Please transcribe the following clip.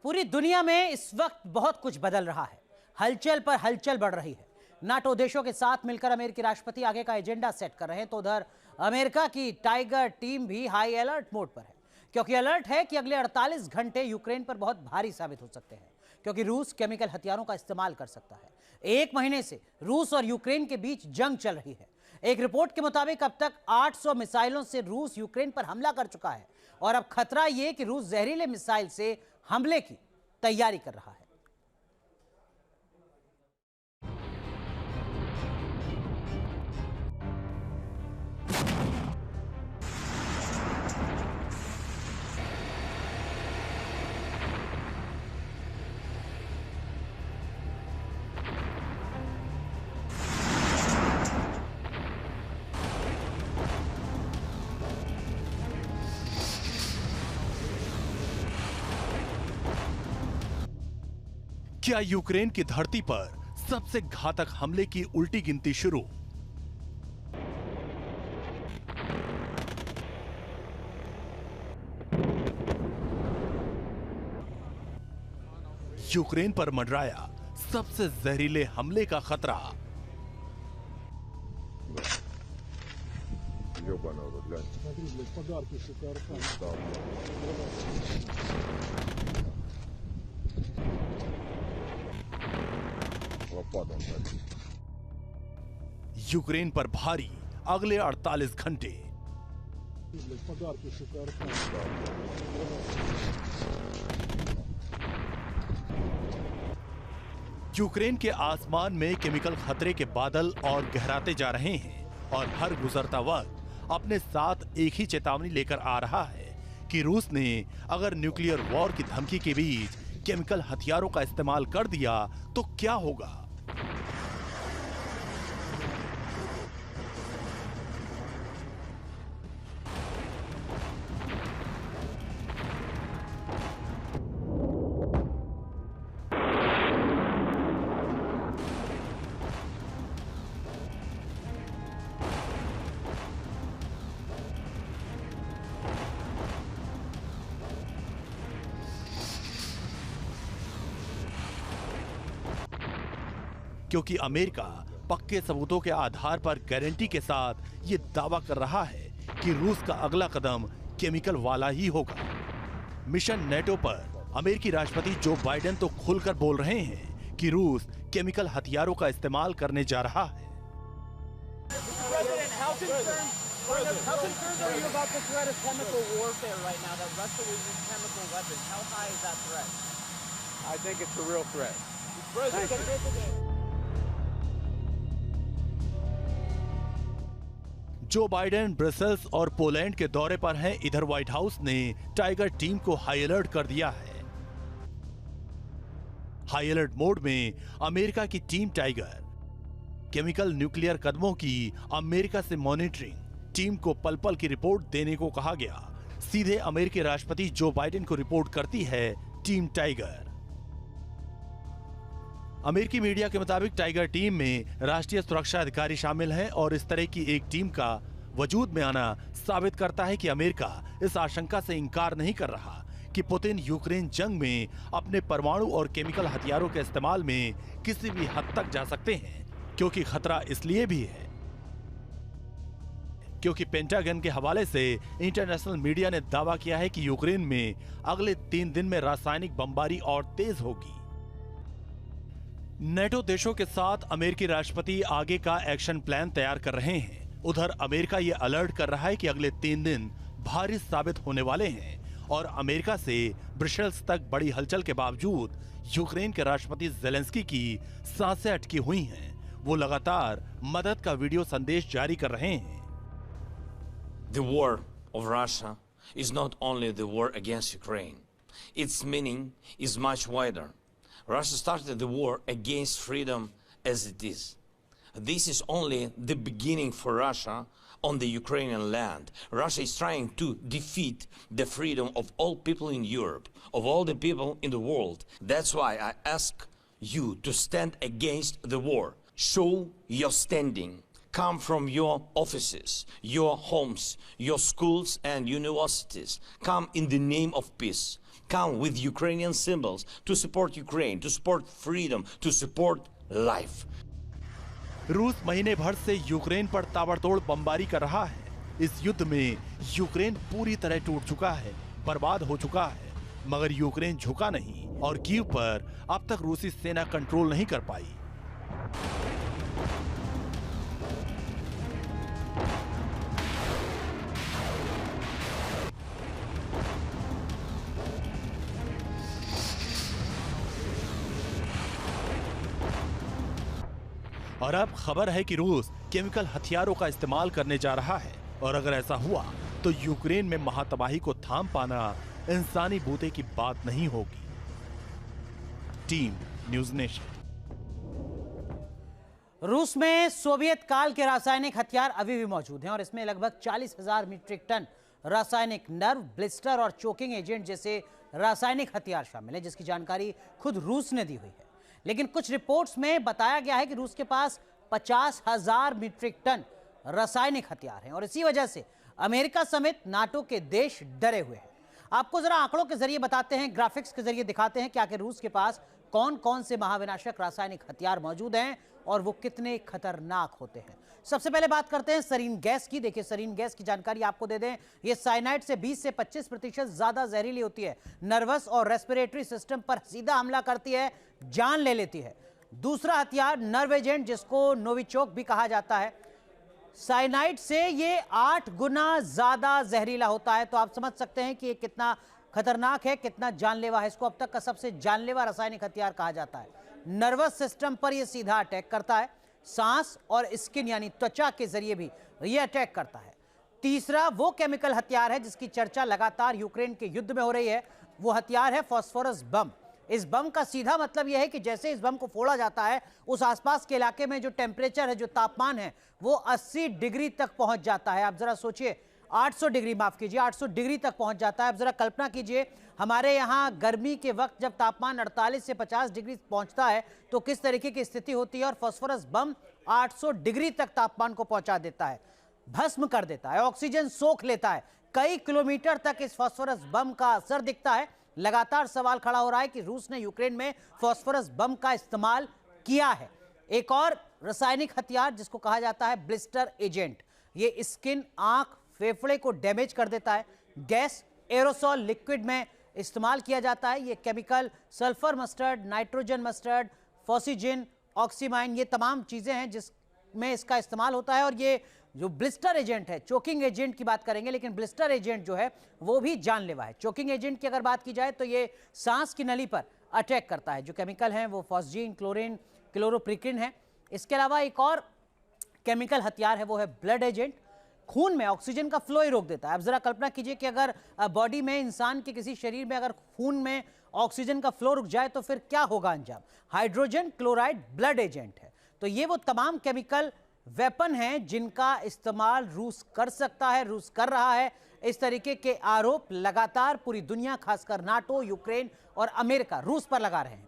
पूरी दुनिया में इस वक्त बहुत कुछ बदल रहा है। हलचल पर हलचल बढ़ रही है। नाटो देशों के साथ मिलकर अमेरिकी राष्ट्रपति आगे का एजेंडा सेट कर रहे हैं, तो उधर अमेरिका की टाइगर टीम भी हाई अलर्ट मोड पर है, क्योंकि अलर्ट है कि अगले 48 घंटे यूक्रेन पर बहुत भारी साबित हो सकते हैं, क्योंकि रूस केमिकल हथियारों का इस्तेमाल कर सकता है। 1 महीने से रूस और यूक्रेन के बीच जंग चल रही है। एक रिपोर्ट के मुताबिक अब तक 800 मिसाइलों से रूस यूक्रेन पर हमला कर चुका है और अब खतरा यह कि रूस जहरीले मिसाइल से हमले की तैयारी कर रहा है। क्या यूक्रेन की धरती पर सबसे घातक हमले की उल्टी गिनती शुरू? यूक्रेन पर मंडराया सबसे जहरीले हमले का खतरा। यूक्रेन पर भारी अगले 48 घंटे। यूक्रेन के आसमान में केमिकल खतरे के बादल और गहराते जा रहे हैं और हर गुजरता वक्त अपने साथ एक ही चेतावनी लेकर आ रहा है कि रूस ने अगर न्यूक्लियर वॉर की धमकी के बीच केमिकल हथियारों का इस्तेमाल कर दिया तो क्या होगा। क्योंकि अमेरिका पक्के सबूतों के आधार पर गारंटी के साथ ये दावा कर रहा है कि रूस का अगला कदम केमिकल वाला ही होगा। मिशन नेटो पर अमेरिकी राष्ट्रपति जो बाइडेन तो खुलकर बोल रहे हैं कि रूस केमिकल हथियारों का इस्तेमाल करने जा रहा है। जो बाइडेन ब्रसेल्स और पोलैंड के दौरे पर हैं, इधर व्हाइट हाउस ने टाइगर टीम को हाई अलर्ट कर दिया है। हाई अलर्ट मोड में अमेरिका की टीम टाइगर केमिकल न्यूक्लियर कदमों की अमेरिका से मॉनिटरिंग टीम को पल पल की रिपोर्ट देने को कहा गया। सीधे अमेरिकी राष्ट्रपति जो बाइडेन को रिपोर्ट करती है टीम टाइगर। अमेरिकी मीडिया के मुताबिक टाइगर टीम में राष्ट्रीय सुरक्षा अधिकारी शामिल हैं और इस तरह की एक टीम का वजूद में आना साबित करता है कि अमेरिका इस आशंका से इंकार नहीं कर रहा कि पुतिन यूक्रेन जंग में अपने परमाणु और केमिकल हथियारों के इस्तेमाल में किसी भी हद तक जा सकते हैं, क्योंकि खतरा इसलिए भी है क्योंकि पेंटागन के हवाले से इंटरनेशनल मीडिया ने दावा किया है कि यूक्रेन में अगले 3 दिन में रासायनिक बमबारी और तेज होगी। नेटो देशों के साथ अमेरिकी राष्ट्रपति आगे का एक्शन प्लान तैयार कर रहे हैं। उधर अमेरिका ये अलर्ट कर रहा है कि अगले 3 दिन भारी साबित होने वाले हैं और अमेरिका से ब्रसेल्स तक बड़ी हलचल के बावजूद यूक्रेन के राष्ट्रपति जेलेंस्की की सांसें अटकी हुई हैं। वो लगातार मदद का वीडियो संदेश जारी कर रहे हैं। The war of Russia is not only the war against Ukraine. Its meaning is much wider. Russia started the war against freedom as it is. This is only the beginning for Russia on the Ukrainian land. Russia is trying to defeat the freedom of all people in Europe, of all the people in the world. That's why I ask you to stand against the war. Show your standing. come from your offices, your homes, your schools and universities. Come in the name of peace. Come with Ukrainian symbols to support Ukraine, to support freedom, to support life. रूस महीने भर से Ukraine पर ताबड़तोड़ बमबारी कर रहा है। इस युद्ध में यूक्रेन पूरी तरह टूट चुका है, बर्बाद हो चुका है, मगर यूक्रेन झुका नहीं और कीव पर अब तक रूसी सेना कंट्रोल नहीं कर पाई। और अब खबर है कि रूस केमिकल हथियारों का इस्तेमाल करने जा रहा है और अगर ऐसा हुआ तो यूक्रेन में महातबाही को थाम पाना इंसानी बूते की बात नहीं होगी। Team news nation. रूस में सोवियत काल के रासायनिक हथियार अभी भी मौजूद हैं और इसमें लगभग 40,000 मीट्रिक टन रासायनिक नर्व, ब्लिस्टर और चोकिंग एजेंट जैसे रासायनिक हथियार शामिल हैं, जिसकी जानकारी खुद रूस ने दी हुई है। लेकिन कुछ रिपोर्ट्स में बताया गया है कि रूस के पास 50,000 मीट्रिक टन रासायनिक हथियार हैं और इसी वजह से अमेरिका समेत नाटो के देश डरे हुए हैं। आपको जरा आंकड़ों के जरिए बताते हैं, ग्राफिक्स के जरिए दिखाते हैं कि आखिर रूस के पास कौन कौन से महाविनाशक रासायनिक हथियार मौजूद हैं और वो कितने खतरनाक होते हैं। सबसे पहले बात करते हैं सरीन गैस की। देखिए, सरीन गैस की जानकारी आपको दे दें, ये साइनाइड से 20 से 25% ज्यादा जहरीली होती है। नर्वस और रेस्पिरेटरी सिस्टम पर सीधा हमला करती है, जान ले लेती है। दूसरा हथियार नर्व एजेंट, जिसको नोविचोक भी कहा जाता है, साइनाइड से ये 8 गुना ज्यादा जहरीला होता है। तो आप समझ सकते हैं कि ये कितना खतरनाक है, कितना जानलेवा है। इसको अब तक का सबसे जानलेवा रासायनिक हथियार कहा जाता है। नर्वस सिस्टम पर यह सीधा अटैक करता है, सांस और स्किन यानी त्वचा के जरिए भी यह अटैक करता है। तीसरा वो केमिकल हथियार है जिसकी चर्चा लगातार यूक्रेन के युद्ध में हो रही है, वो हथियार है फास्फोरस बम। इस बम का सीधा मतलब यह है कि जैसे इस बम को फोड़ा जाता है, उस आसपास के इलाके में जो टेम्परेचर है, जो तापमान है, वो 80 डिग्री तक पहुंच जाता है। आप जरा सोचिए, 800 डिग्री, माफ कीजिए, 800 डिग्री तक पहुंच जाता है। अब जरा कल्पना कीजिए, हमारे यहाँ गर्मी के वक्त जब तापमान 48 से 50 डिग्री पहुंचता है तो किस तरीके की स्थिति होती है। और फास्फोरस बम 800 डिग्री तक तापमान को पहुंचा देता है, भस्म कर देता है, ऑक्सीजन सोख लेता है। कई किलोमीटर तक इस फास्फोरस बम का असर दिखता है। लगातार सवाल खड़ा हो रहा है कि रूस ने यूक्रेन में फास्फोरस बम का इस्तेमाल किया है। एक और रासायनिक हथियार जिसको कहा जाता है ब्लिस्टर एजेंट, ये स्किन, आंख, फेफड़े को डैमेज कर देता है। गैस एरोसॉल लिक्विड में इस्तेमाल किया जाता है। ये chemical sulphur mustard, nitrogen mustard, phosgene, oximine, ये तमाम चीजें हैं जिसमें इसका इस्तेमाल होता है। और ये जो ब्लिस्टर एजेंट है, चोकिंग एजेंट की बात करेंगे, लेकिन ब्लिस्टर एजेंट जो है वो भी जानलेवा है। चोकिंग एजेंट की अगर बात की जाए तो ये सांस की नली पर अटैक करता है। जो केमिकल हैं वो फॉस्जीन, क्लोरीन, क्लोरोप्रिकिन है। इसके अलावा एक और केमिकल हथियार है, वो है ब्लड एजेंट। खून में ऑक्सीजन का फ्लो ही रोक देता है। अब जरा कल्पना कीजिए कि अगर बॉडी में, इंसान के किसी शरीर में अगर खून में ऑक्सीजन का फ्लो रुक जाए तो फिर क्या होगा अंजाम। हाइड्रोजन क्लोराइड ब्लड एजेंट है। तो ये वो तमाम केमिकल वेपन हैं जिनका इस्तेमाल रूस कर सकता है, रूस कर रहा है। इस तरीके के आरोप लगातार पूरी दुनिया, खासकर नाटो, यूक्रेन और अमेरिका रूस पर लगा रहे हैं।